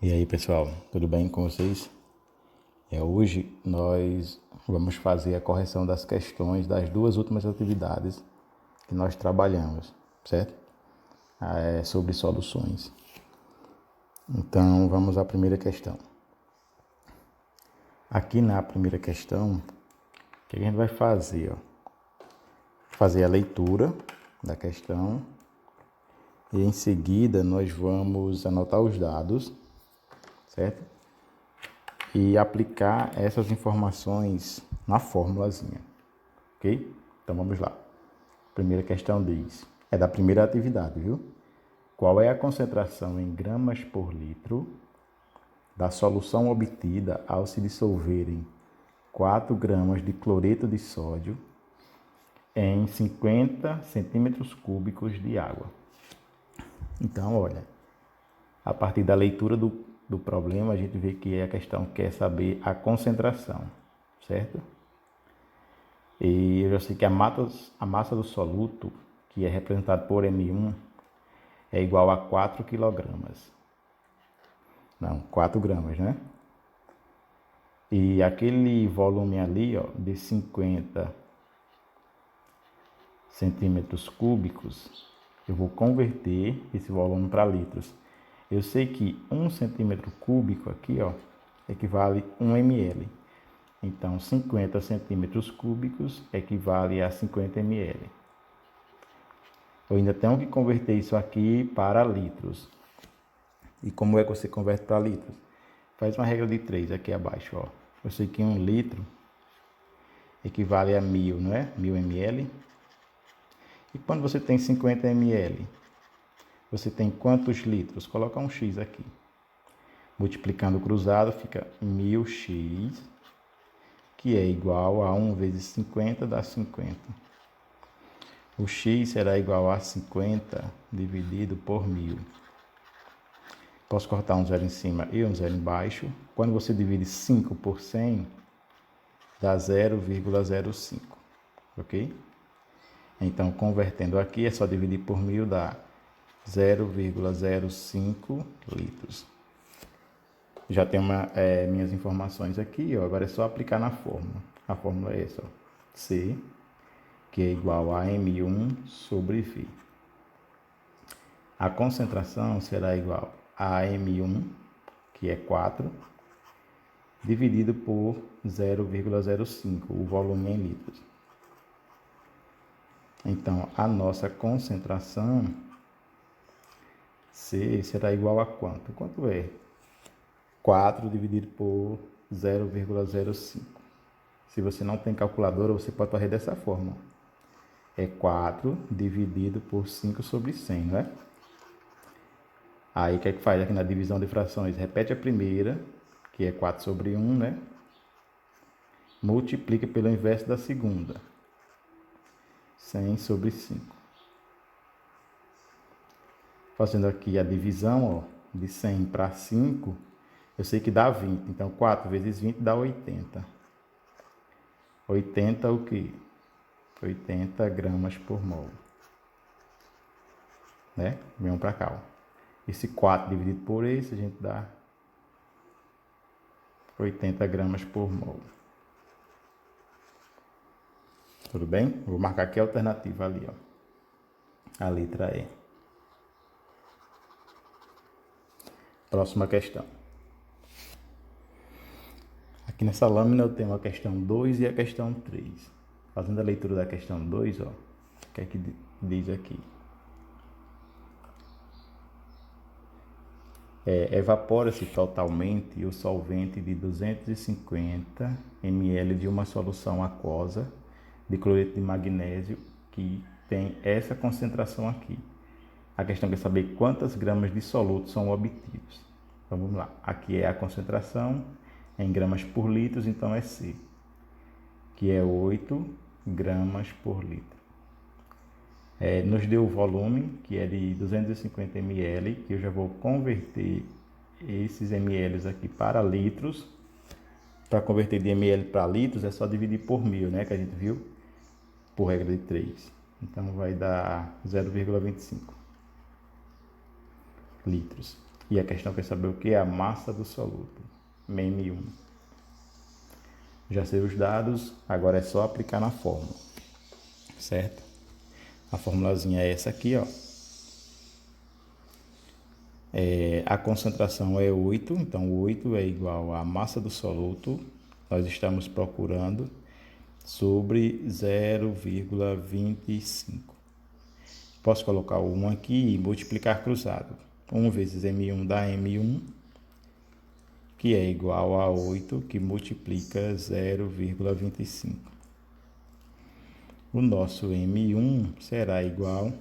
E aí pessoal, tudo bem com vocês? Hoje nós vamos fazer a correção das questões das duas últimas atividades que nós trabalhamos, certo? Sobre soluções. Então vamos à primeira questão. Aqui na primeira questão, o que a gente vai fazer? Fazer a leitura da questão e em seguida nós vamos anotar os dados, certo? E aplicar essas informações na formulazinha, ok? Então vamos lá. Primeira questão diz, é da primeira atividade, viu? Qual é a concentração em gramas por litro da solução obtida ao se dissolverem 4 gramas de cloreto de sódio em 50 centímetros cúbicos de água? Então, olha, a partir da leitura do problema, a gente vê que a questão quer saber a concentração, certo? E eu já sei que a massa do soluto, que é representada por M1, é igual a 4 quilogramas. Não, 4 gramas, né? E aquele volume ali, ó, de 50 centímetros cúbicos, eu vou converter esse volume para litros. Eu sei que 1 centímetro cúbico aqui, ó, equivale a 1 ml. Então, 50 centímetros cúbicos equivale a 50 ml. Eu ainda tenho que converter isso aqui para litros. E como é que você converte para litros? Faz uma regra de 3 aqui abaixo, ó. Eu sei que 1 litro equivale a 1000, não é? 1000 ml. E quando você tem 50 ml, você tem quantos litros? Coloca um x aqui. Multiplicando cruzado fica 1000x, que é igual a 1 vezes 50 dá 50. O x será igual a 50 dividido por 1000. Posso cortar um zero em cima e um zero embaixo. Quando você divide 5 por 100, dá 0,05, ok? Então, convertendo aqui, é só dividir por 1000, dá 0,05 litros. Já tenho minhas informações aqui, ó. Agora é só aplicar na fórmula. A fórmula é essa, ó. C, que é igual a M1 sobre V. A concentração será igual a M1, que é 4, dividido por 0,05, o volume em litros. Então, a nossa concentração C será igual a quanto? Quanto é? 4 dividido por 0,05. Se você não tem calculadora, você pode fazer dessa forma. É 4 dividido por 5 sobre 100, não é? Aí, o que é que faz aqui na divisão de frações? Repete a primeira, que é 4 sobre 1, né? Multiplica pelo inverso da segunda. 100 sobre 5. Fazendo aqui a divisão, ó, de 100 para 5, eu sei que dá 20. Então, 4 vezes 20 dá 80. 80 o quê? 80 gramas por mol. Né? Vem para cá, ó. Esse 4 dividido por esse, a gente dá 80 gramas por mol. Tudo bem? Vou marcar aqui a alternativa ali, ó. A letra E. Próxima questão. Aqui nessa lâmina eu tenho a questão 2 e a questão 3. Fazendo a leitura da questão 2, ó. O que é que diz aqui? Evapora-se totalmente o solvente de 250 ml de uma solução aquosa de cloreto de magnésio que tem essa concentração aqui. A questão quer saber quantas gramas de soluto são obtidos. Então vamos lá. Aqui é a concentração em gramas por litro, então é C, que é 8 gramas por litro. Nos deu o volume, que é de 250 ml, que eu já vou converter esses ml aqui para litros. Para converter de ml para litros é só dividir por 1000, né, que a gente viu, por regra de 3. Então vai dar 0,25 litros. E a questão quer saber o que é a massa do soluto, M1. Já sei os dados, agora é só aplicar na fórmula, certo? A formulazinha é essa aqui, ó. A concentração é 8, então 8 é igual à massa do soluto, nós estamos procurando, sobre 0,25. Posso colocar o 1 aqui e multiplicar cruzado. 1 vezes M1 dá M1, que é igual a 8, que multiplica 0,25. O nosso M1 será igual a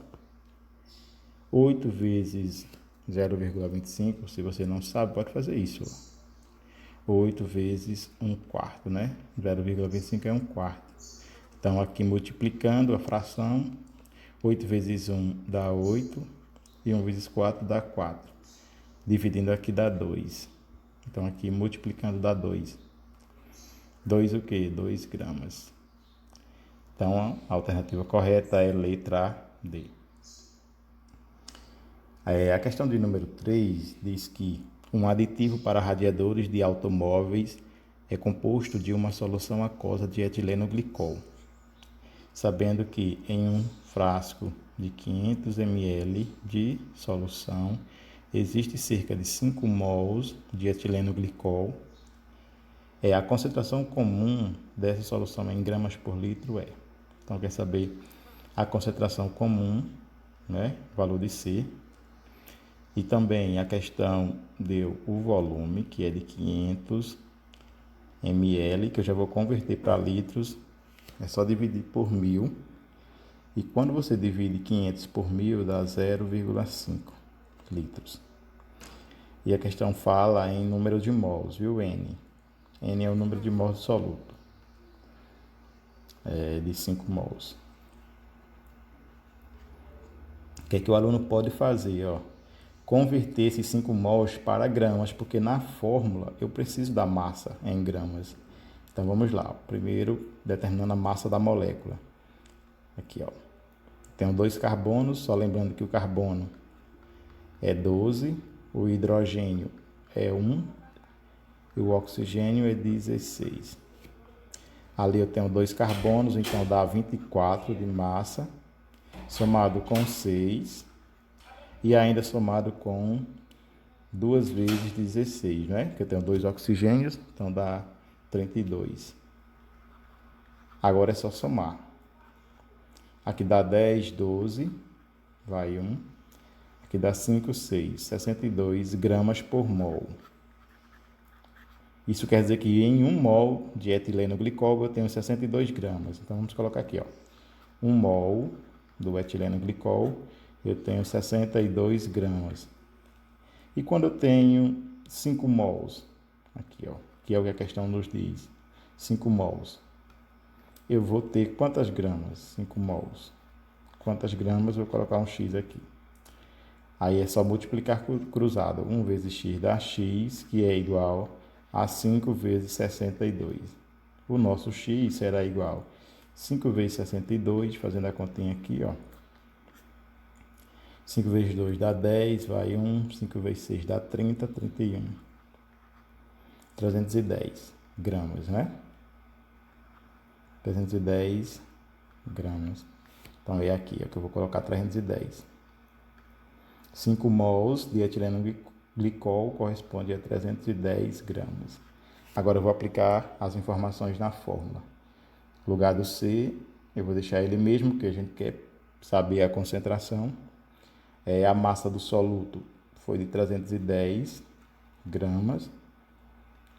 8 vezes 0,25, se você não sabe, pode fazer isso. 8 vezes 1 quarto, né? 0,25 é 1 quarto. Então, aqui multiplicando a fração, 8 vezes 1 dá 8, e 1 vezes 4 dá 4. Dividindo aqui dá 2. Então, aqui multiplicando dá 2. 2 o quê? 2 gramas. Então, a alternativa correta é letra D. A questão de número 3 diz que um aditivo para radiadores de automóveis é composto de uma solução aquosa de etileno glicol. Sabendo que em um frasco de 500 ml de solução existe cerca de 5 mols de etileno glicol, a concentração comum dessa solução em gramas por litro é. Então, quer saber a concentração comum, né? Valor de C. E também a questão deu o volume, que é de 500 ml, que eu já vou converter para litros. É só dividir por 1000. E quando você divide 500 por 1000, dá 0,5 litros. E a questão fala em número de mols, viu? N. N é o número de mols do soluto. De 5 mols. O que é que o aluno pode fazer? Converter esses 5 mols para gramas, porque na fórmula eu preciso da massa em gramas. Então vamos lá. Primeiro, determinando a massa da molécula. Aqui, ó. Tenho 2 carbonos, só lembrando que o carbono é 12, o hidrogênio é 1 e o oxigênio é 16. Ali eu tenho 2 carbonos, então dá 24 de massa, somado com 6 e ainda somado com 2 vezes 16, né? Que eu tenho 2 oxigênios, então dá 32. Agora é só somar. Aqui dá 10, 12, vai 1. Aqui dá 5, 6, 62 gramas por mol. Isso quer dizer que em 1 mol de etileno glicol eu tenho 62 gramas. Então vamos colocar aqui, ó. 1 mol do etileno glicol eu tenho 62 gramas. E quando eu tenho 5 mols, aqui, ó, que é o que a questão nos diz, 5 mols, eu vou ter quantas gramas? 5 mols. Quantas gramas? Eu vou colocar um X aqui. Aí é só multiplicar cruzado. 1 vezes X dá X, que é igual a 5 vezes 62. O nosso X será igual a 5 vezes 62, fazendo a continha aqui, ó. 5 vezes 2 dá 10, vai 1. 5 vezes 6 dá 30, 31. 310 gramas, né? 310 gramas. Então é aqui, ó, que eu vou colocar 310. 5 mols de etileno glicol corresponde a 310 gramas. Agora eu vou aplicar as informações na fórmula. No lugar do C, eu vou deixar ele mesmo, porque a gente quer saber a concentração. A massa do soluto foi de 310 gramas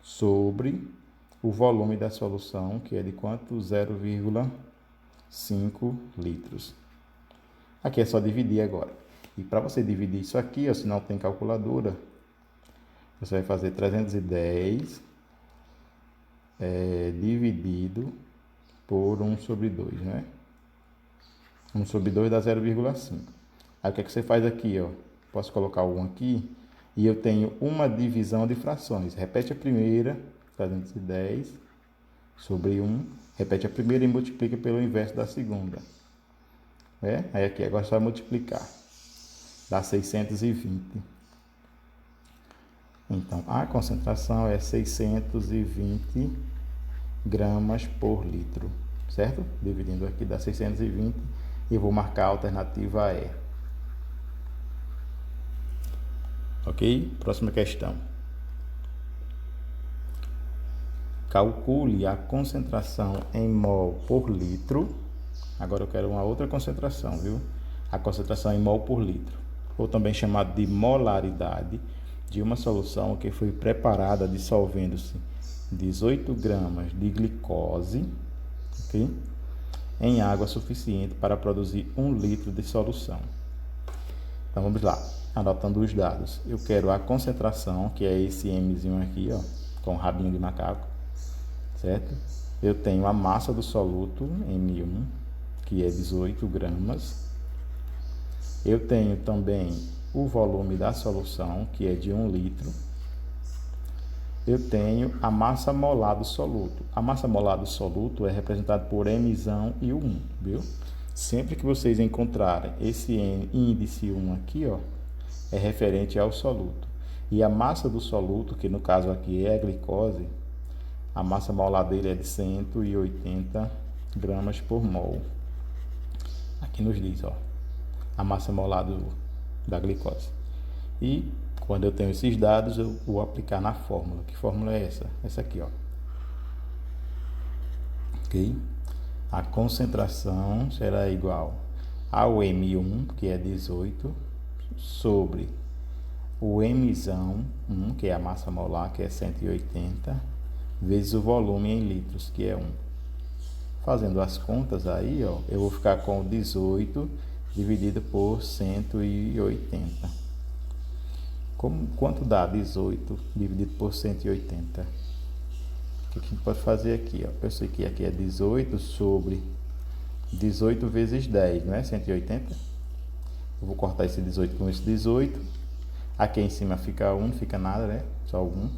sobre o volume da solução, que é de quanto? 0,5 litros. Aqui é só dividir agora. E para você dividir isso aqui, ó, se não tem calculadora, você vai fazer 310 dividido por 1 sobre 2, né? 1 sobre 2 dá 0,5. Aí o que é que você faz aqui, ó? Posso colocar o 1 aqui e eu tenho uma divisão de frações. Repete a primeira, 310 sobre 1. Repete a primeira e multiplica pelo inverso da segunda. Aí aqui, agora é só multiplicar. Dá 620. Então, a concentração é 620 gramas por litro, certo? Dividindo aqui dá 620 e vou marcar a alternativa E. Ok? Próxima questão. Calcule a concentração em mol por litro. Agora eu quero uma outra concentração, viu? A concentração em mol por litro, ou também chamado de molaridade, de uma solução que foi preparada dissolvendo-se 18 gramas de glicose, ok? Em água suficiente para produzir 1 litro de solução. Então vamos lá, anotando os dados. Eu quero a concentração, que é esse Mzinho aqui, ó, com rabinho de macaco, certo? Eu tenho a massa do soluto, M1, que é 18 gramas. Eu tenho também o volume da solução, que é de 1 litro. Eu tenho a massa molar do soluto. A massa molar do soluto é representada por Mzão e o 1, viu? Sempre que vocês encontrarem esse índice 1 aqui, ó, é referente ao soluto. E a massa do soluto, que no caso aqui é a glicose, a massa molar dele é de 180 gramas por mol. Aqui nos diz, ó, a massa molar da glicose. E quando eu tenho esses dados, eu vou aplicar na fórmula. Que fórmula é essa? Essa aqui, ó. Ok? A concentração será igual ao M1, que é 18, sobre o Mzão 1, que é a massa molar, que é 180, vezes o volume em litros, que é 1. Fazendo as contas aí, ó, eu vou ficar com 18 dividido por 180. Quanto dá 18 dividido por 180? O que a gente pode fazer aqui? Ó? Eu sei que aqui é 18 sobre 18 vezes 10, não é? 180. Eu vou cortar esse 18 com esse 18. Aqui em cima fica 1, não fica nada, né? Só 1.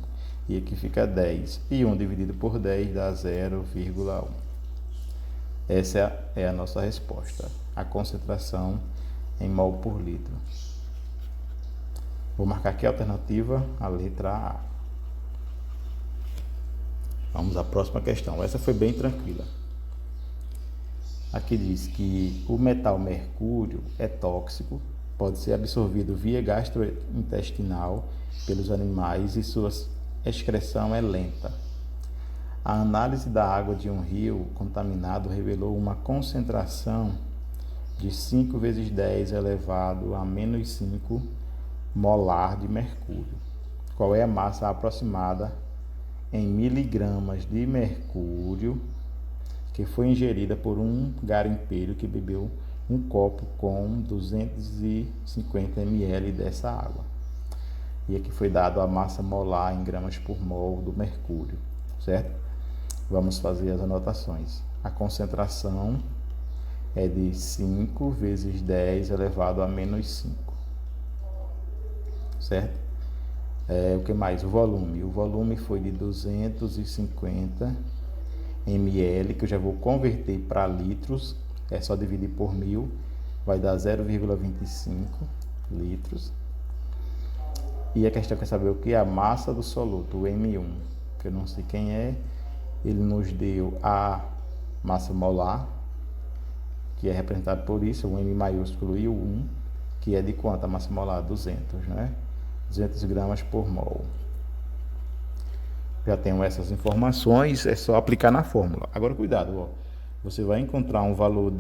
E aqui fica 10. E 1 dividido por 10 dá 0,1. Essa é a nossa resposta. A concentração em mol por litro. Vou marcar aqui a alternativa, a letra A. Vamos à próxima questão. Essa foi bem tranquila. Aqui diz que o metal mercúrio é tóxico, pode ser absorvido via gastrointestinal pelos animais e sua excreção é lenta. A análise da água de um rio contaminado revelou uma concentração de 5 vezes 10 elevado a menos 5 molar de mercúrio. Qual é a massa aproximada em miligramas de mercúrio que foi ingerida por um garimpeiro que bebeu um copo com 250 ml dessa água? E aqui foi dado a massa molar em gramas por mol do mercúrio, certo? Vamos fazer as anotações. A concentração é de 5 vezes 10 elevado a menos 5, certo? O que mais? O volume. O volume foi de 250 ml, que eu já vou converter para litros. É só dividir por 1000, vai dar 0,25 litros. E a questão quer saber o que é a massa do soluto, o M1, que eu não sei quem é. Ele nos deu a massa molar, que é representado por isso, o M maiúsculo e o 1, que é de quanto? A massa molar, 200, né? 200 gramas por mol. Já tenho essas informações, é só aplicar na fórmula. Agora, cuidado, ó. Você vai encontrar um valor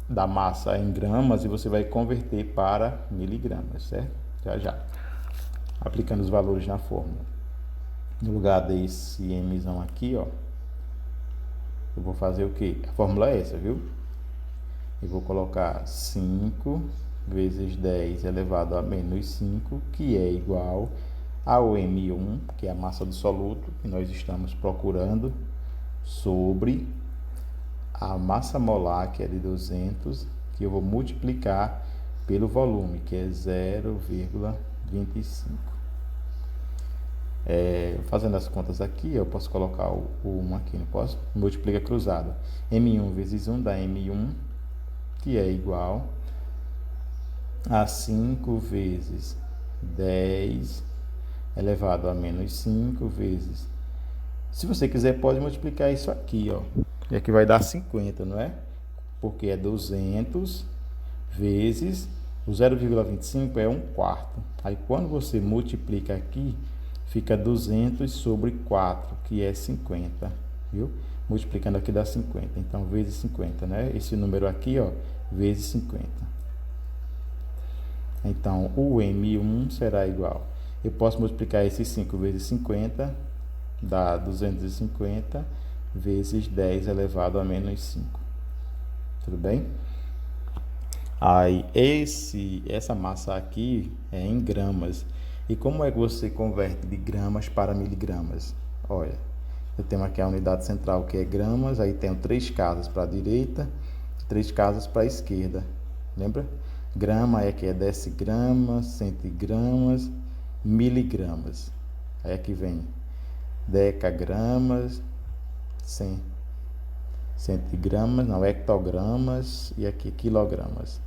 da massa em gramas e você vai converter para miligramas, certo? Já. Aplicando os valores na fórmula. No lugar desse Mzão aqui, ó, eu vou fazer o quê? A fórmula é essa, viu? Eu vou colocar 5 vezes 10 elevado a menos 5, que é igual ao M1, que é a massa do soluto que nós estamos procurando, sobre a massa molar, que é de 200, que eu vou multiplicar pelo volume, que é 0,25. Fazendo as contas aqui, eu posso colocar o 1 aqui, não posso? Multiplica cruzado. M1 vezes 1 dá M1, que é igual a 5 vezes 10 elevado a menos 5 vezes... Se você quiser, pode multiplicar isso aqui, ó. E aqui vai dar 50, não é? Porque é 200 vezes... O 0,25 é 1/4. Aí, quando você multiplica aqui, fica 200 sobre 4, que é 50, viu? Multiplicando aqui dá 50. Então, vezes 50, né? Esse número aqui, ó, vezes 50. Então, o M1 será igual... Eu posso multiplicar esse 5 vezes 50, dá 250 vezes 10 elevado a menos 5. Tudo bem? Aí, essa massa aqui é em gramas. E como é que você converte de gramas para miligramas? Olha, eu tenho aqui a unidade central que é gramas, aí tenho 3 casas para a direita, 3 casas para a esquerda. Lembra? Grama é que é decigramas, centigramas, miligramas. Aí aqui vem decagramas, centigramas, não, hectogramas e aqui quilogramas.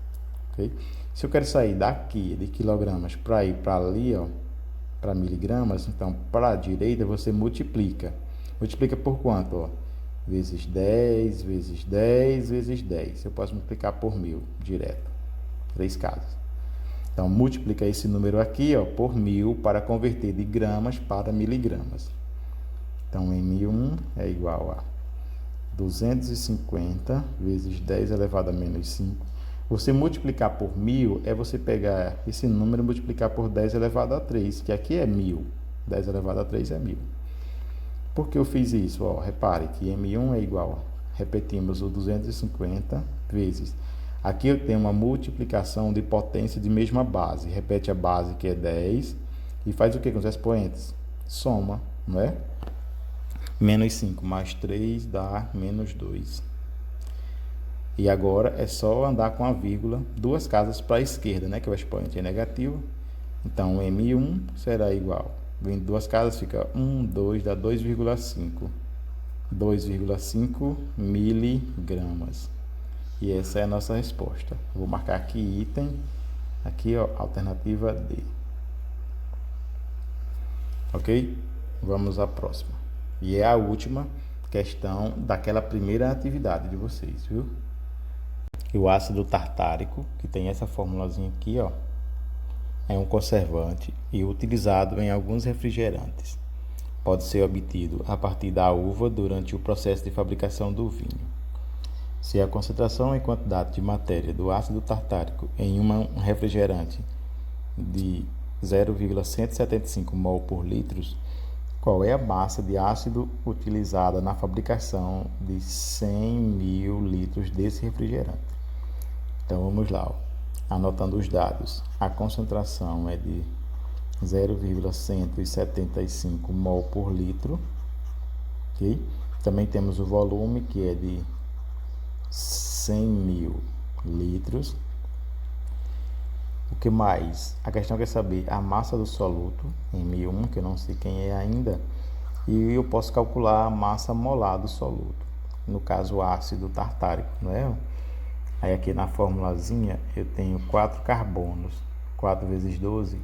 Okay? Se eu quero sair daqui de quilogramas para ir para ali, ó, para miligramas, então para a direita você multiplica. Multiplica por quanto? Ó? Vezes 10, vezes 10, vezes 10. Eu posso multiplicar por 1000 direto. 3 casas. Então, multiplica esse número aqui, ó, por 1000 para converter de gramas para miligramas. Então, M1 é igual a 250 vezes 10 elevado a menos 5. Você multiplicar por 1000 é você pegar esse número e multiplicar por 10 elevado a 3, que aqui é 1000. 10 elevado a 3 é 1000. Por que eu fiz isso? Ó, repare que M1 é igual, repetimos o 250 vezes... Aqui eu tenho uma multiplicação de potência de mesma base. Repete a base, que é 10, e faz o que com os expoentes? Soma, não é? Menos 5 mais 3 dá menos 2. E agora é só andar com a vírgula 2 casas para a esquerda, né? Que o expoente é negativo. Então, M1 será igual. Vindo 2 casas, fica 1, 2, dá 2,5. 2,5 miligramas. E essa é a nossa resposta. Vou marcar aqui item, aqui ó, alternativa D. Ok? Vamos à próxima. E é a última questão daquela primeira atividade de vocês, viu? E o ácido tartárico, que tem essa formulazinha aqui, ó, é um conservante e utilizado em alguns refrigerantes. Pode ser obtido a partir da uva durante o processo de fabricação do vinho. Se a concentração em quantidade de matéria do ácido tartárico em um refrigerante de 0,175 mol por litro, qual é a massa de ácido utilizada na fabricação de 100.000 litros desse refrigerante? Então vamos lá, ó. Anotando os dados. A concentração é de 0,175 mol por litro. Okay? Também temos o volume, que é de 100.000 litros. O que mais? A questão quer saber a massa do soluto em M1, que eu não sei quem é ainda, e eu posso calcular a massa molar do soluto, no caso o ácido tartárico, não é? Aí aqui na formulazinha eu tenho 4 carbonos, 4 vezes 12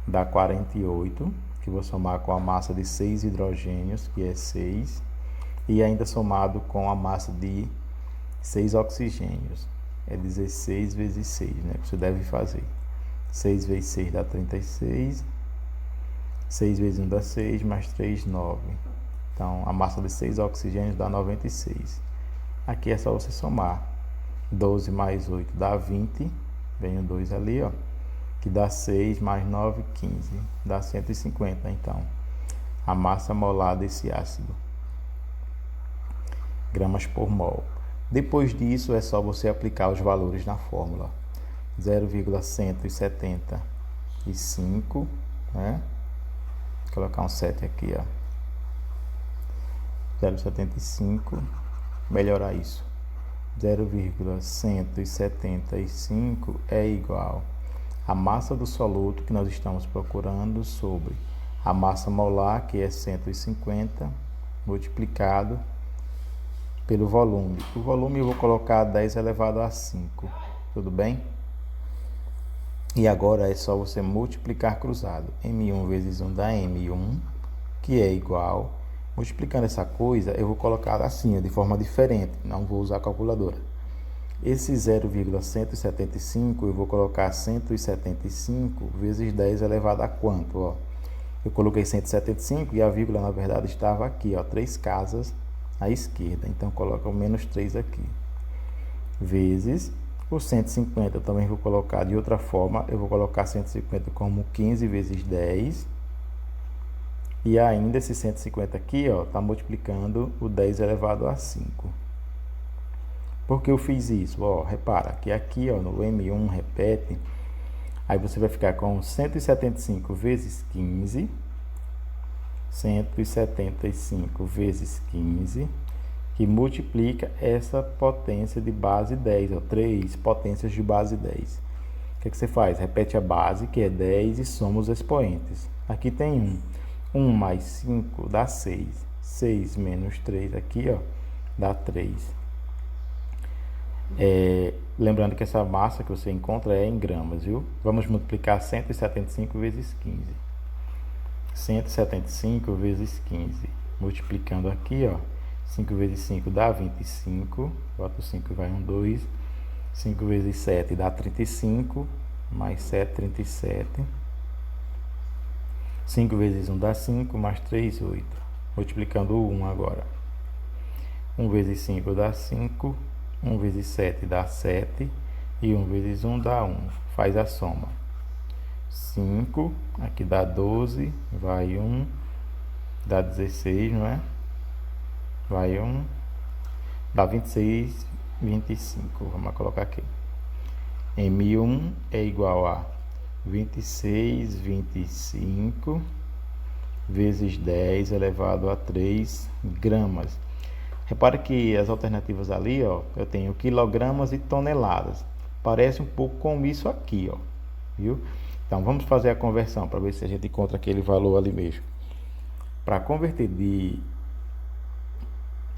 dá 48, que vou somar com a massa de 6 hidrogênios, que é 6, e ainda somado com a massa de 6 oxigênios, é 16 vezes 6, né? Que você deve fazer. 6 vezes 6 dá 36, 6 vezes 1 dá 6, mais 3, 9. Então, a massa de 6 oxigênios dá 96. Aqui é só você somar. 12 mais 8 dá 20, vem o 2 ali, ó, que dá 6 mais 9, 15, dá 150, então, a massa molar desse ácido. Gramas por mol. Depois disso, é só você aplicar os valores na fórmula. 0,175, né? Vou colocar um 7 aqui, ó. 0,75, melhorar isso. 0,175 é igual a massa do soluto que nós estamos procurando sobre a massa molar, que é 150, multiplicado pelo volume. O volume eu vou colocar 10 elevado a 5, tudo bem? E agora é só você multiplicar cruzado. M1 vezes 1 dá M1, que é igual. Multiplicando essa coisa, eu vou colocar assim, de forma diferente. Não vou usar a calculadora. Esse 0,175 eu vou colocar 175 vezes 10 elevado a quanto? Ó, eu coloquei 175 e a vírgula na verdade estava aqui, ó, 3 casas à esquerda. Então coloca o menos 3 aqui. Vezes o 150 eu também vou colocar de outra forma. Eu vou colocar 150 como 15 vezes 10. E ainda esse 150 aqui, ó, está multiplicando o 10 elevado a 5. Por que eu fiz isso? Ó, repara que aqui, ó, no M1 repete, aí você vai ficar com 175 vezes 15, 175 vezes 15, que multiplica essa potência de base 10, ó, 3 potências de base 10. O que você faz? Repete a base, que é 10, e soma os expoentes. Aqui tem 1. 1 mais 5 dá 6. 6 menos 3 aqui, ó, dá 3. Lembrando que essa massa que você encontra é em gramas, viu? Vamos multiplicar 175 vezes 15. 175 vezes 15. Multiplicando aqui, ó. 5 vezes 5 dá 25. Bota o 5 e vai 2. 5 vezes 7 dá 35. Mais 7, 37. 5 vezes 1 dá 5. Mais 3, 8. Multiplicando o 1 agora. 1 vezes 5 dá 5. 1 vezes 7 dá 7. E 1 vezes 1 dá 1. Faz a soma. 5. Aqui dá 12. Vai 1. Dá 16, não é? Vai 1. Dá 26, 25. Vamos colocar aqui. M1 é igual a 26, 25 vezes 10 elevado a 3 gramas. Repare que as alternativas ali, ó, eu tenho quilogramas e toneladas. Parece um pouco com isso aqui, ó, viu? Então vamos fazer a conversão para ver se a gente encontra aquele valor ali mesmo. Para converter de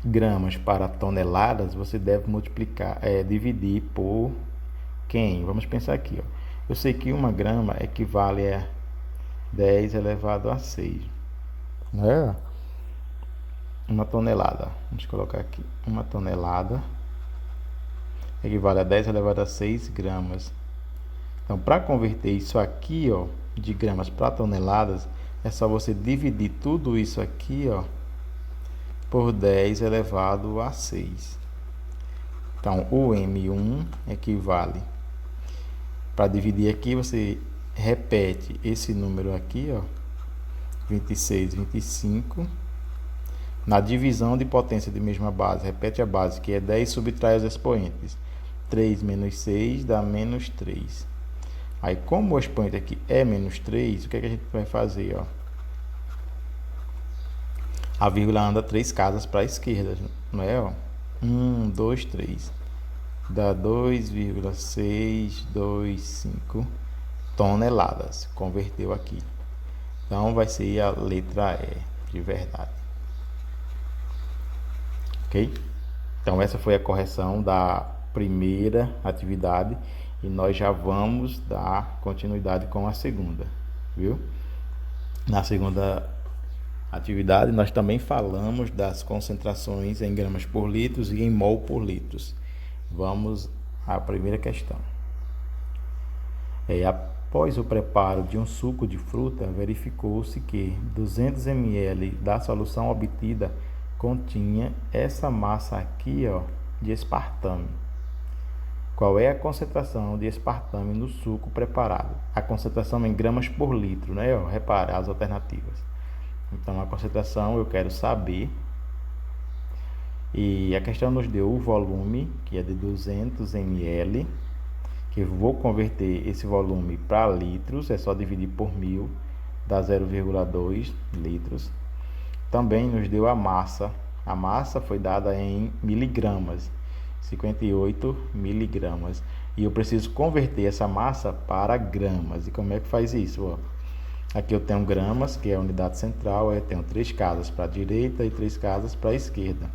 gramas para toneladas, você deve multiplicar, dividir por quem? Vamos pensar aqui, ó. Eu sei que 1 grama equivale a 10 elevado a 6, não é? Uma tonelada, vamos colocar aqui, 1 tonelada equivale a 10 elevado a 6 gramas. Então, para converter isso aqui, ó, de gramas para toneladas, é só você dividir tudo isso aqui, ó, por 10 elevado a 6. Então, o M1 equivale, para dividir aqui, você repete esse número aqui, ó, 26, 25. Na divisão de potência de mesma base, repete a base, que é 10, subtrai os expoentes. 3 menos 6 dá menos 3. Aí, como o expoente aqui é menos 3, o que é que a gente vai fazer, ó? A vírgula anda 3 casas para a esquerda, não é, ó? 1, 2, 3. Dá 2,625 toneladas. Converteu aqui. Então, vai ser a letra E, de verdade. Ok? Então, essa foi a correção da primeira atividade e nós já vamos dar continuidade com a segunda, viu? Na segunda atividade, nós também falamos das concentrações em gramas por litro e em mol por litro. Vamos à primeira questão. Após o preparo de um suco de fruta, verificou-se que 200 ml da solução obtida continha essa massa aqui, ó, de aspartame. Qual é a concentração de aspartame no suco preparado? A concentração em gramas por litro, né? Ó, repara as alternativas. Então, a concentração eu quero saber. E a questão nos deu o volume, que é de 200 ml, que eu vou converter esse volume para litros, é só dividir por 1000, dá 0,2 litros. Também nos deu a massa. A massa foi dada em miligramas, 58 miligramas. E eu preciso converter essa massa para gramas. E como é que faz isso? Ó, aqui eu tenho gramas, que é a unidade central. Eu tenho 3 casas para a direita e 3 casas para a esquerda.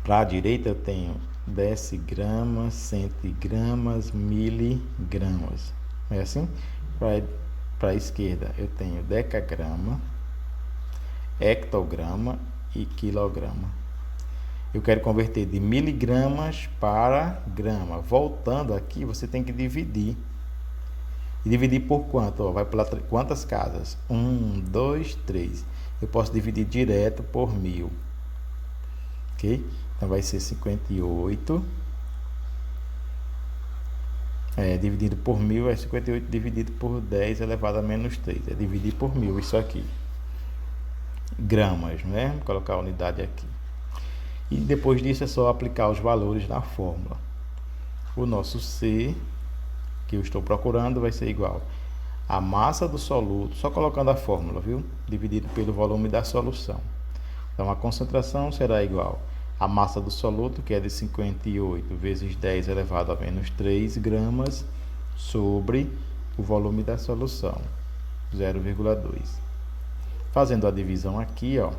Para a direita eu tenho decigramas, centigramas, miligramas. É assim? Para a esquerda eu tenho decagrama, hectograma e quilograma. Eu quero converter de miligramas para grama. Voltando aqui, você tem que dividir. E dividir por quanto? Ó, vai para quantas casas? 1, 2, 3. Eu posso dividir direto por 1000. Ok? Então vai ser 58. Dividido por 1000 é 58 dividido por 10 elevado a menos 3. É dividir por 1000 isso aqui. Gramas, né? Vou colocar a unidade aqui. E depois disso é só aplicar os valores na fórmula. O nosso C, que eu estou procurando, vai ser igual a massa do soluto, só colocando a fórmula, viu? Dividido pelo volume da solução. Então a concentração será igual a massa do soluto, que é de 58 vezes 10 elevado a menos 3 gramas, sobre o volume da solução, 0,2. Fazendo a divisão aqui, ó, o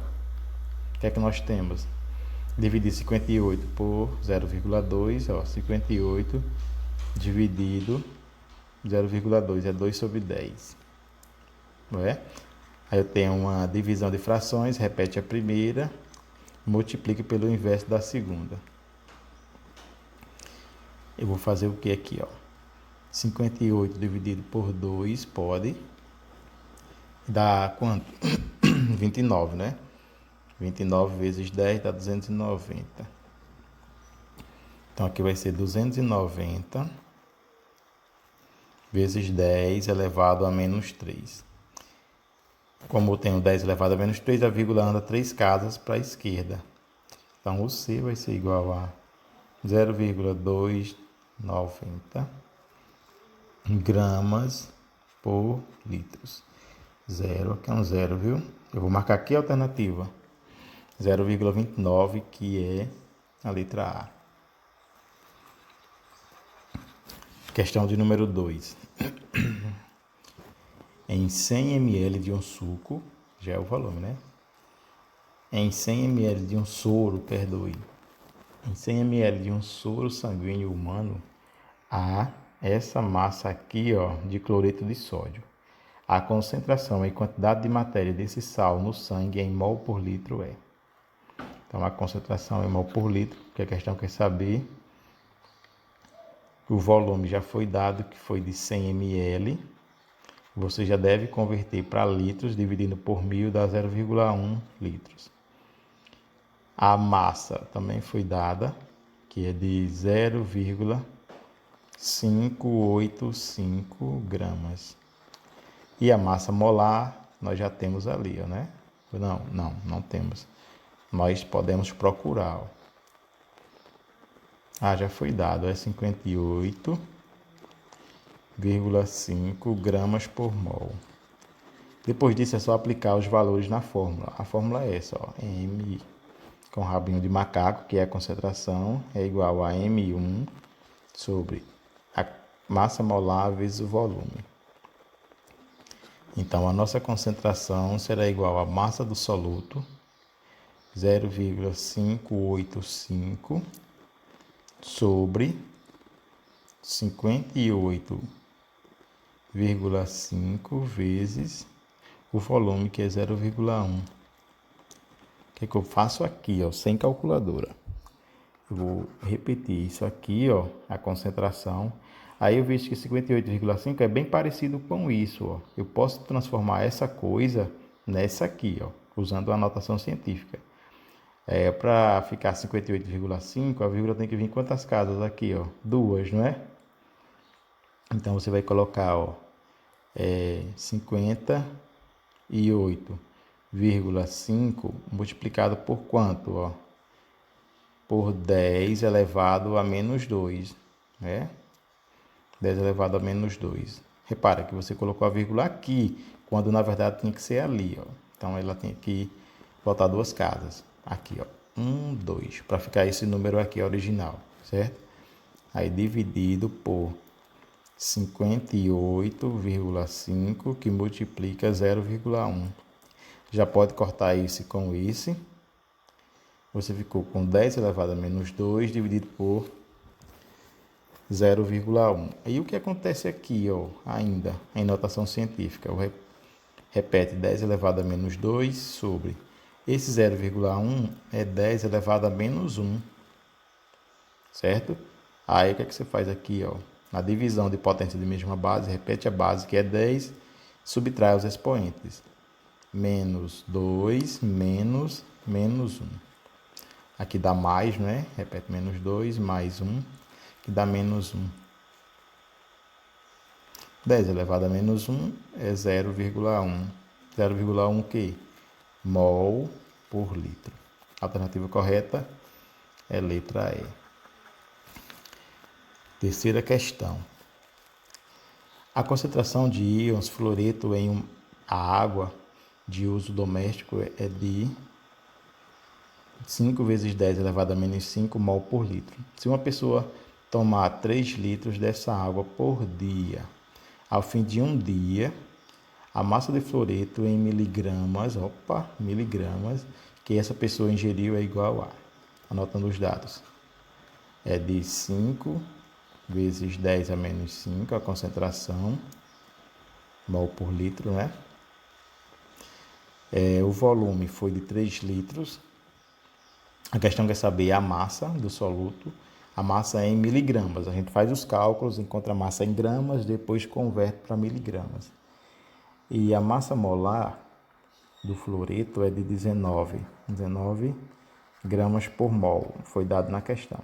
que é que nós temos? Dividir 58 por 0,2, ó, 58 dividido 0,2 é 2 sobre 10. Não é? Aí eu tenho uma divisão de frações, repete a primeira, multiplica pelo inverso da segunda. Eu vou fazer o que aqui, ó? 58 dividido por 2 pode dar quanto? 29, né? 29 vezes 10 dá 290. Então aqui vai ser 290 vezes 10 elevado a menos 3. Como eu tenho 10 elevado a menos 3, a vírgula anda 3 casas para a esquerda. Então o C vai ser igual a 0,290 gramas por litros. Zero, aqui é um zero, viu? Eu vou marcar aqui a alternativa. 0,29, que é a letra A. Questão de número 2. Em 100 ml de um suco, já é o volume, né? Em 100 ml de um soro, perdoe. Em 100 ml de um soro sanguíneo humano, há essa massa aqui, ó, de cloreto de sódio. A concentração e quantidade de matéria desse sal no sangue em mol por litro é. Então, a concentração em mol por litro, que a questão quer saber. O volume já foi dado, que foi de 100 ml. Você já deve converter para litros, dividindo por 1000 dá 0,1 litros. A massa também foi dada, que é de 0,585 gramas. E a massa molar nós já temos ali, ó, né? Não temos. Nós podemos procurar, ó. Já foi dado, é 58,5 gramas por mol. Depois disso é só aplicar os valores na fórmula. A fórmula é essa, ó, M com rabinho de macaco, que é a concentração, é igual a M1 sobre a massa molar vezes o volume. Então, a nossa concentração será igual à massa do soluto, 0,585, sobre 58,5 vezes o volume, que é 0,1. O que é que eu faço aqui, ó, sem calculadora? Eu vou repetir isso aqui, ó, a concentração. Aí eu vejo que 58,5 é bem parecido com isso, ó. Eu posso transformar essa coisa nessa aqui, ó, usando a notação científica. Para ficar 58,5, a vírgula tem que vir quantas casas aqui, ó? 2, não é? Então você vai colocar, ó, 58,5 multiplicado por quanto, ó? Por 10 elevado a menos 2, né? 10 elevado a menos 2. Repara que você colocou a vírgula aqui, quando na verdade tinha que ser ali, ó. Então ela tem que botar 2 casas. Aqui, ó. 1, 2, para ficar esse número aqui original, certo? Aí dividido por 58,5, que multiplica 0,1. Já pode cortar esse com esse. você ficou com 10 elevado a menos 2 dividido por 0,1. E o que acontece aqui, ó, ainda, em notação científica? Repete 10 elevado a menos 2 sobre... Esse 0,1 é 10 elevado a menos 1, certo? Aí, o que é que você faz aqui, ó? Na divisão de potência de mesma base, repete a base, que é 10, subtrai os expoentes. Menos 2, menos 1. Aqui dá mais, né? Repete menos 2, mais 1, que dá menos 1. 10 elevado a menos 1 é 0,1. 0,1 o quê? Mol por litro. A alternativa correta é letra E. Terceira questão. A concentração de íons fluoreto em a água de uso doméstico é de 5 vezes 10 elevado a menos 5 mol por litro. Se uma pessoa tomar 3 litros dessa água por dia, ao fim de um dia, a massa de fluoreto em miligramas, que essa pessoa ingeriu é igual a, anotando os dados, é de 5 vezes 10 a menos 5, a concentração, mol por litro, né? O volume foi de 3 litros. A questão quer saber a massa do soluto. A massa é em miligramas. A gente faz os cálculos, encontra a massa em gramas, depois converte para miligramas. E a massa molar do fluoreto é de 19 gramas por mol. Foi dado na questão.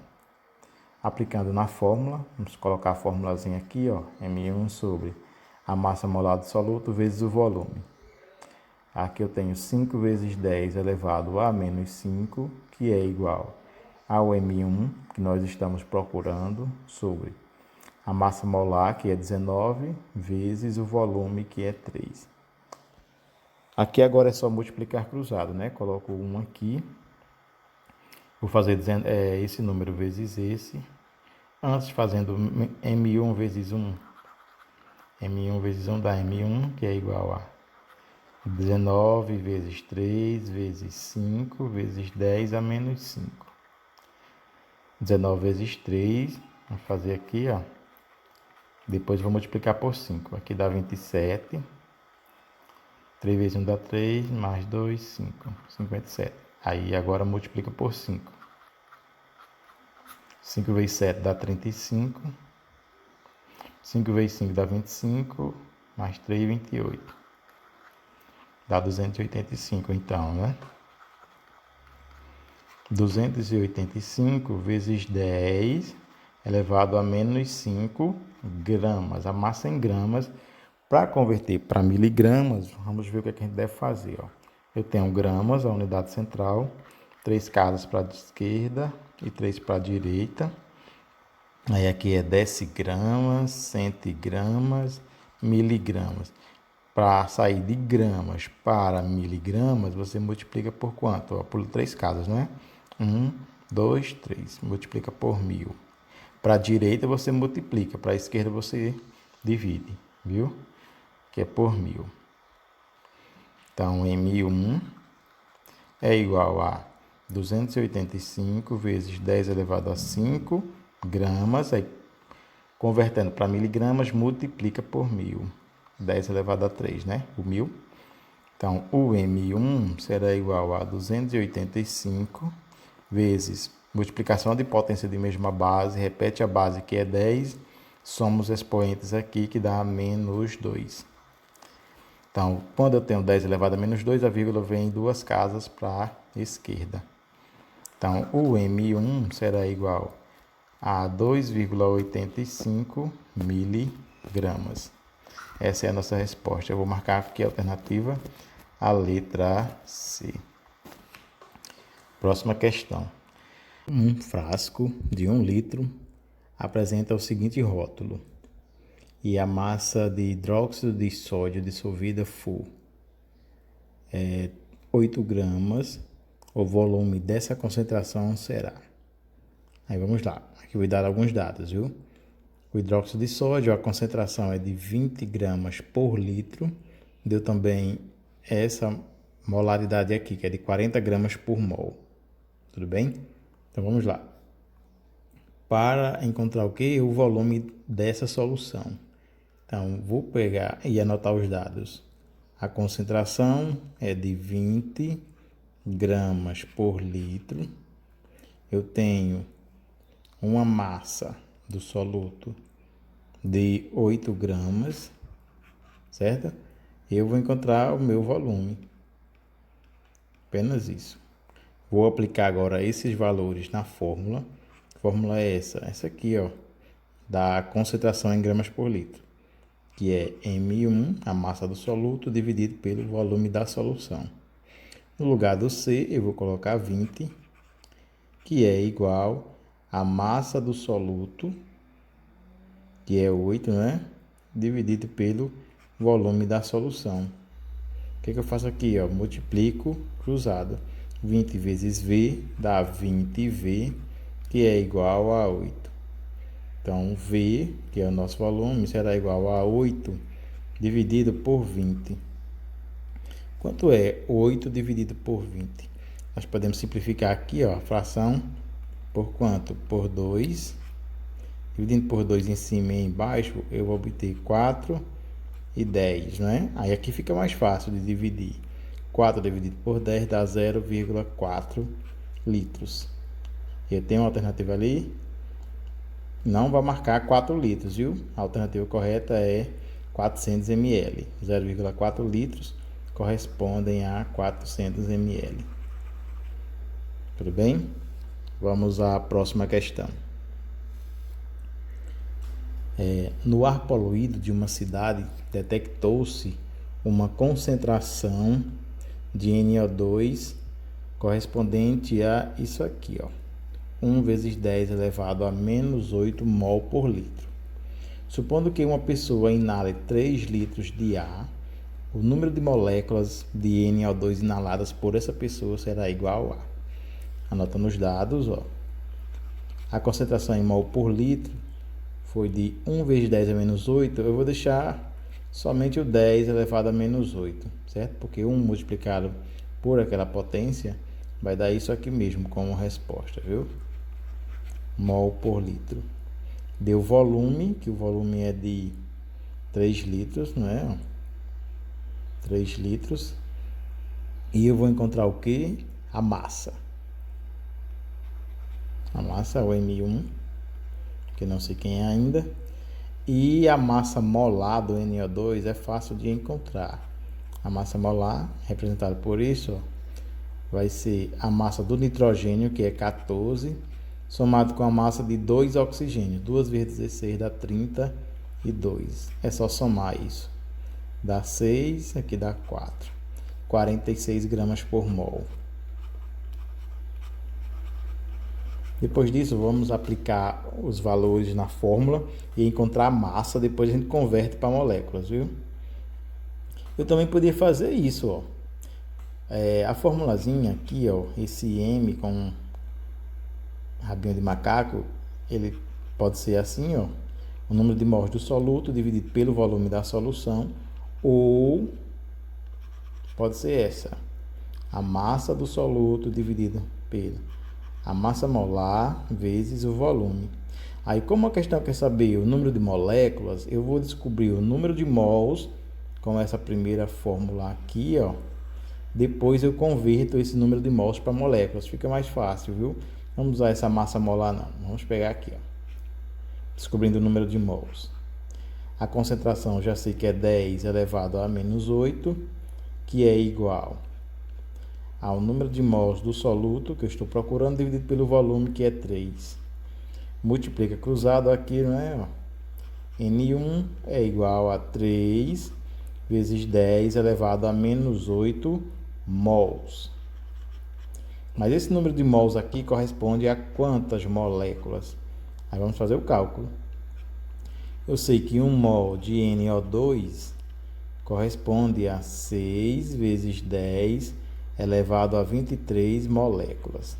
Aplicando na fórmula, vamos colocar a formulazinha aqui, ó, M1 sobre a massa molar do soluto vezes o volume. Aqui eu tenho 5 vezes 10 elevado a menos 5, que é igual ao M1, que nós estamos procurando, sobre a massa molar, que é 19, vezes o volume, que é 3. Aqui agora é só multiplicar cruzado, né? Coloco 1 aqui. Vou fazer esse número vezes esse. Antes, fazendo M1 vezes 1. M1 vezes 1 dá M1, que é igual a 19 vezes 3 vezes 5 vezes 10 a menos 5. 19 vezes 3, vamos fazer aqui, ó. Depois vou multiplicar por 5. Aqui dá 27. 3 vezes 1 dá 3, mais 2, 5. 57. Aí agora multiplica por 5. 5 vezes 7 dá 35. 5 vezes 5 dá 25. Mais 3, 28. Dá 285, então, né? 285 vezes 10 elevado a menos 5 gramas. A massa em gramas. Para converter para miligramas, vamos ver o que a gente deve fazer. Ó. Eu tenho gramas, a unidade central, 3 casas para a esquerda e 3 para a direita. Aí aqui é decigramas, centigramas, miligramas. Para sair de gramas para miligramas, você multiplica por quanto? Ó, por 3 casas, né? 1, 2, 3. Multiplica por 1000. Para a direita você multiplica, para a esquerda você divide, viu? Que é por 1000. Então, M1 é igual a 285 vezes 10 elevado a 5 gramas. Aí, convertendo para miligramas, multiplica por 1000. 10 elevado a 3, né? O 1000. Então, o M1 será igual a 285 vezes multiplicação de potência de mesma base, repete a base que é 10, soma os expoentes aqui que dá menos 2. Então, quando eu tenho 10 elevado a menos 2, a vírgula vem em 2 casas para a esquerda. Então, o M1 será igual a 2,85 miligramas. Essa é a nossa resposta. Eu vou marcar aqui a alternativa, a letra C. Próxima questão. Um frasco de 1 litro apresenta o seguinte rótulo: e a massa de hidróxido de sódio dissolvida for 8 gramas, o volume dessa concentração será. Aí vamos lá, aqui eu vou dar alguns dados, viu? O hidróxido de sódio, a concentração é de 20 gramas por litro, deu também essa molaridade aqui, que é de 40 gramas por mol. Tudo bem? Então vamos lá. Para encontrar o que? O volume dessa solução. Então, vou pegar e anotar os dados. A concentração é de 20 gramas por litro. Eu tenho uma massa do soluto de 8 gramas, certo? Eu vou encontrar o meu volume. Apenas isso. Vou aplicar agora esses valores na fórmula. A fórmula é essa aqui, ó, da concentração em gramas por litro, que é M1, a massa do soluto, dividido pelo volume da solução. No lugar do C, eu vou colocar 20, que é igual a massa do soluto, que é 8, né? Dividido pelo volume da solução. O que eu faço aqui? Ó? Multiplico cruzado. 20 vezes V dá 20V, que é igual a 8. Então, V, que é o nosso volume, será igual a 8 dividido por 20. Quanto é 8 dividido por 20? Nós podemos simplificar aqui, ó, a fração por quanto? Por 2. Dividindo por 2 em cima e embaixo, eu vou obter 4 e 10, né? Aí aqui fica mais fácil de dividir. 4 dividido por 10 dá 0,4 litros. Eu tenho uma alternativa ali. Não vai marcar 4 litros, viu? A alternativa correta é 400 ml. 0,4 litros correspondem a 400 ml. Tudo bem? Vamos à próxima questão. No ar poluído de uma cidade, detectou-se uma concentração de NO2 correspondente a isso aqui, ó, 1 vezes 10 elevado a menos 8 mol por litro. Supondo que uma pessoa inale 3 litros de ar, o número de moléculas de NO2 inaladas por essa pessoa será igual a... Anotando os dados, ó. A concentração em mol por litro foi de 1 vezes 10 a menos 8, eu vou deixar somente o 10 elevado a menos 8, certo? Porque 1 multiplicado por aquela potência vai dar isso aqui mesmo como resposta, viu? Mol por litro. Deu volume, que o volume é de 3 litros, não é? 3 litros. E eu vou encontrar o que? A massa. A massa é o M1, que não sei quem é ainda. E a massa molar do NO2 é fácil de encontrar. A massa molar, representada por isso, ó, vai ser a massa do nitrogênio, que é 14, somado com a massa de 2 oxigênios. 2 vezes 16 dá 32. É só somar isso. Dá 6, aqui dá 4. 46 gramas por mol. Depois disso, vamos aplicar os valores na fórmula e encontrar a massa. Depois a gente converte para moléculas, viu? Eu também poderia fazer isso, ó. A formulazinha aqui, ó, esse M com rabinho de macaco, ele pode ser assim, ó, o número de mols do soluto dividido pelo volume da solução, ou pode ser essa, a massa do soluto dividido pela a massa molar vezes o volume. Aí, como a questão quer saber o número de moléculas, eu vou descobrir o número de mols com essa primeira fórmula aqui, ó. Depois eu converto esse número de mols para moléculas, fica mais fácil, viu? Vamos usar essa massa molar não. Vamos pegar aqui, ó, descobrindo o número de mols. A concentração já sei que é 10 elevado a menos 8, que é igual ao número de mols do soluto que eu estou procurando, dividido pelo volume, que é 3. Multiplica cruzado aqui, não é? N1 é igual a 3 vezes 10 elevado a menos 8 mols. Mas esse número de mols aqui corresponde a quantas moléculas? Aí vamos fazer o cálculo. Eu sei que 1 mol de NO2 corresponde a 6 vezes 10 elevado a 23 moléculas.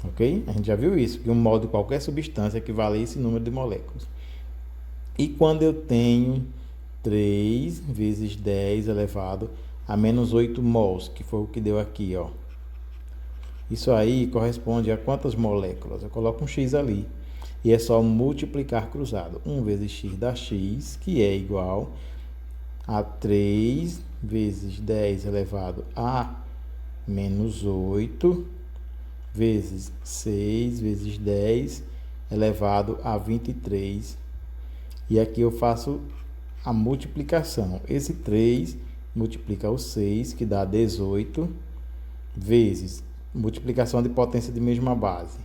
Ok? A gente já viu isso, que 1 mol de qualquer substância equivale a esse número de moléculas. E quando eu tenho 3 vezes 10 elevado a menos 8 mols, que foi o que deu aqui, ó. Isso aí corresponde a quantas moléculas? Eu coloco um x ali. E é só multiplicar cruzado. 1 vezes x dá x, que é igual a 3 vezes 10 elevado a menos 8, vezes 6 vezes 10 elevado a 23. E aqui eu faço a multiplicação. Esse 3 multiplica o 6, que dá 18, vezes multiplicação de potência de mesma base.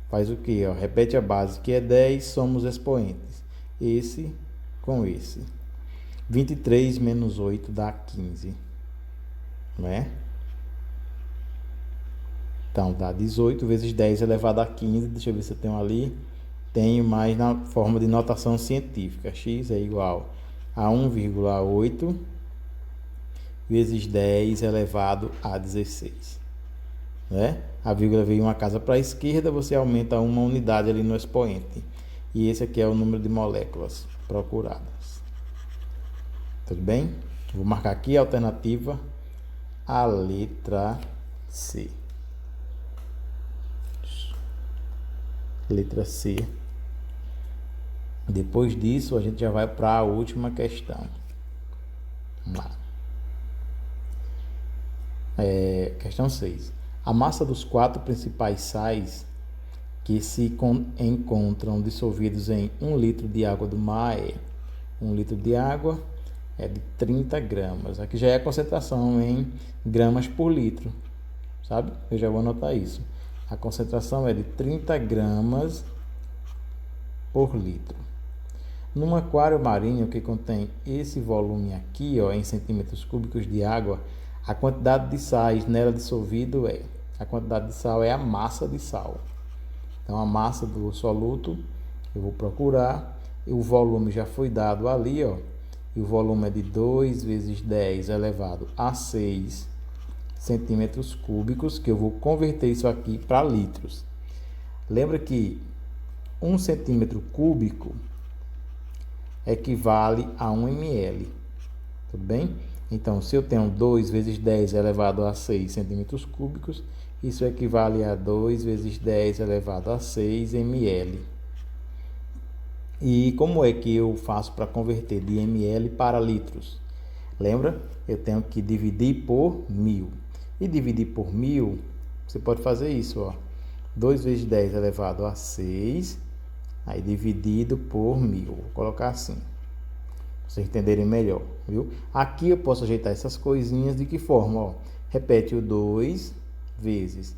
Faz o que? Repete a base, que é 10, somos expoentes. Esse com esse. 23 menos 8 dá 15. Não é? Então, dá 18 vezes 10 elevado a 15. Deixa eu ver se eu tenho ali. Tenho mais na forma de notação científica. X é igual a 1,8 vezes 10 elevado a 16. Né? A vírgula veio uma casa para a esquerda, você aumenta uma unidade ali no expoente. E esse aqui é o número de moléculas procuradas. Tudo bem? Vou marcar aqui a alternativa, a letra C. Letra C. Depois disso, a gente já vai para a última questão. Vamos lá. Questão 6. A massa dos 4 principais sais que se encontram dissolvidos em 1 litro de água do mar é 1 litro de água é de 30 gramas. Aqui já é a concentração em gramas por litro, sabe? Eu já vou anotar isso. A concentração é de 30 gramas por litro. Num aquário marinho que contém esse volume aqui, em centímetros cúbicos de água, a quantidade de sais nela dissolvido é... A quantidade de sal é a massa de sal. Então, a massa do soluto, eu vou procurar. E o volume já foi dado ali, E o volume é de 2 vezes 10 elevado a 6 centímetros cúbicos, que eu vou converter isso aqui para litros. Lembra que 1 centímetro cúbico equivale a 1 ml. Tudo bem? Então, se eu tenho 2 vezes 10 elevado a 6 centímetros cúbicos, isso equivale a 2 vezes 10 elevado a 6 ml. E como é que eu faço para converter de ml para litros? Lembra? Eu tenho que dividir por 1000. E dividir por 1000, você pode fazer isso, 2 vezes 10 elevado a 6, aí dividido por 1000. Vou colocar assim, para vocês entenderem melhor, viu? Aqui eu posso ajeitar essas coisinhas de que forma, Repete o 2 vezes.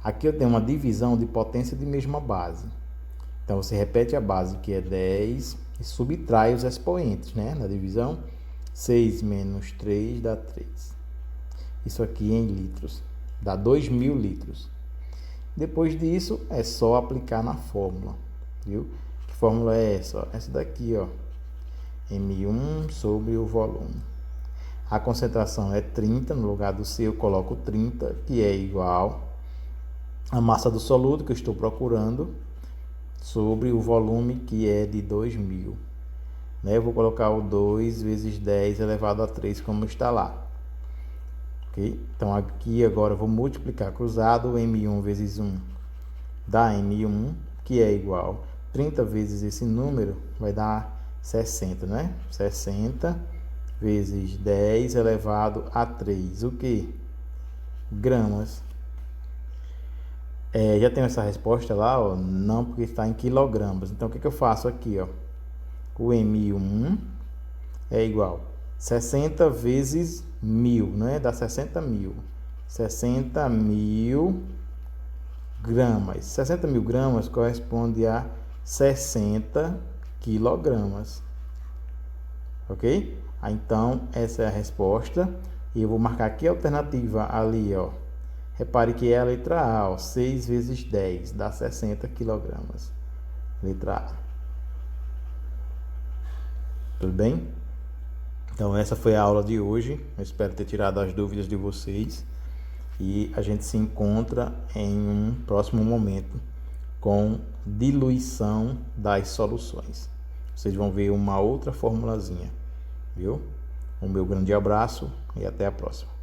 Aqui eu tenho uma divisão de potência de mesma base. Então, você repete a base, que é 10, e subtrai os expoentes, né? Na divisão, 6 menos 3 dá 3. Isso aqui em litros, dá 2.000 litros. Depois disso, é só aplicar na fórmula, viu? Que fórmula é essa? Essa daqui, M1 sobre o volume. A concentração é 30, no lugar do C eu coloco 30, que é igual a massa do soluto que eu estou procurando, sobre o volume, que é de 2.000. Eu vou colocar o 2 vezes 10 elevado a 3, como está lá. Ok? Então, aqui agora eu vou multiplicar cruzado, M1 vezes 1 dá M1, que é igual 30 vezes esse número, vai dar 60, né? 60 vezes 10 elevado a 3, o que? Gramas. Já tenho essa resposta lá, não, porque está em quilogramas. Então, o que eu faço aqui, O M1 é igual 60 vezes 1000, né? Dá 60.000. 60.000 gramas. 60.000 gramas corresponde a 60 quilogramas. Ok? Então, essa é a resposta. E eu vou marcar aqui a alternativa ali, Repare que é a letra A, 6 vezes 10 dá 60 quilogramas. Letra A. Tudo bem? Então, essa foi a aula de hoje. Eu espero ter tirado as dúvidas de vocês. E a gente se encontra em um próximo momento com diluição das soluções. Vocês vão ver uma outra formulazinha, viu? Um meu grande abraço e até a próxima.